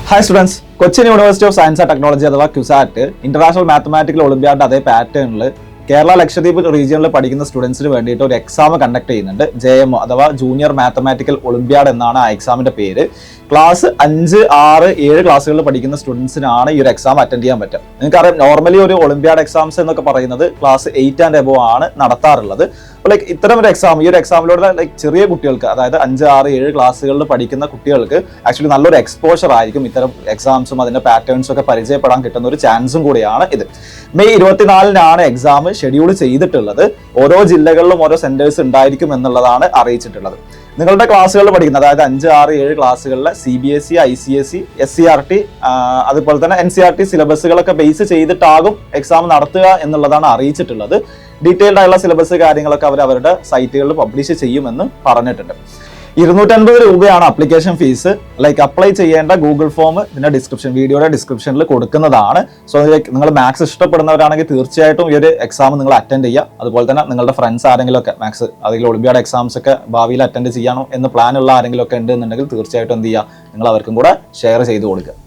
Hi students, Cochin University of Science and Technology അഥവാ CUSAT international mathematical Olympiad അതേ പാറ്റേണിൽ കേരള ലക്ഷദ്വീപ് റീജിയനിൽ പഠിക്കുന്ന സ്റ്റുഡൻസിന് വേണ്ടിയിട്ട് ഒരു എക്സാം കണ്ടക്ട് ചെയ്യുന്നുണ്ട്. JMO അഥവാ ജൂനിയർ മാത്തമാറ്റിക്കൽ ഒളിമ്പ്യാഡ് എന്നാണ് ആ എക്സാമിന്റെ പേര്. ക്ലാസ് 5, 6, 7 ക്ലാസ്സുകളിൽ പഠിക്കുന്ന സ്റ്റുഡൻസിനാണ് ഈ ഒരു എക്സാം അറ്റൻഡ് ചെയ്യാൻ പറ്റുക. നിങ്ങൾക്കറിയാം, നോർമലി ഒരു ഒളിമ്പ്യാഡ് എക്സാംസ് എന്നൊക്കെ പറയുന്നത് ക്ലാസ് 8 ആൻഡ് എബോവ് ആണ് നടത്താറുള്ളത്. അപ്പോൾ ഇത്തരം ഒരു എക്സാം, ഈ ഒരു എക്സാമിലൂടെ ചെറിയ കുട്ടികൾക്ക്, അതായത് 5, 6, 7 ക്ലാസ്സുകളിൽ പഠിക്കുന്ന കുട്ടികൾക്ക് ആക്ച്വലി നല്ലൊരു എക്സ്പോഷർ ആയിരിക്കും. ഇത്തരം എക്സാംസും അതിന്റെ പാറ്റേൺസും ഒക്കെ പരിചയപ്പെടാൻ കിട്ടുന്ന ഒരു ചാൻസും കൂടിയാണ് ഇത്. മെയ് 24-നാണ് എക്സാം ഷെഡ്യൂൾ ചെയ്തിട്ടുള്ളത്. ഓരോ ജില്ലകളിലും ഓരോ സെന്റേഴ്സ് ഉണ്ടായിരിക്കും എന്നുള്ളതാണ് അറിയിച്ചിട്ടുള്ളത്. നിങ്ങളുടെ ക്ലാസ്സുകളിൽ പഠിക്കുന്ന, അതായത് 5, 6, 7 ക്ലാസ്സുകളിലെ CBSE, ICSE, SCRT, അതുപോലെ തന്നെ NCERT സിലബസുകളൊക്കെ ബേസ് ചെയ്തിട്ടാകും എക്സാം നടത്തുക എന്നുള്ളതാണ് അറിയിച്ചിട്ടുള്ളത്. ഡീറ്റെയിൽഡ് ആയുള്ള സിലബസ് കാര്യങ്ങളൊക്കെ അവരുടെ സൈറ്റുകളിൽ പബ്ലിഷ് ചെയ്യുമെന്ന് പറഞ്ഞിട്ടുണ്ട്. 250 രൂപയാണ് അപ്ലിക്കേഷൻ ഫീസ്. അപ്ലൈ ചെയ്യേണ്ട ഗൂഗിൾ ഫോം ഇതിന്റെ വീഡിയോയുടെ ഡിസ്ക്രിപ്ഷനിൽ കൊടുക്കുന്നതാണ്. സോ നിങ്ങൾ മാത്സ് ഇഷ്ടപ്പെടുന്നവരാണെങ്കിൽ തീർച്ചയായിട്ടും ഈ ഒരു എക്സാം നിങ്ങൾ അറ്റൻഡ് ചെയ്യുക. അതുപോലെ തന്നെ നിങ്ങളുടെ ഫ്രണ്ട്സ് ആരെങ്കിലും ഒക്കെ മാത്സ്, അതിൽ ഒളിമ്പ്യാഡ് എക്സാംസ് ഒക്കെ ഭാവിയിൽ അറ്റൻഡ് ചെയ്യണോ എന്ന് പ്ലാൻ ഉള്ള ആരെങ്കിലും ഒക്കെ ഉണ്ടെന്നുണ്ടെങ്കിൽ തീർച്ചയായിട്ടും എന്ത് ചെയ്യുക, നിങ്ങൾ അവർക്കും കൂടെ ഷെയർ ചെയ്ത് കൊടുക്കുക.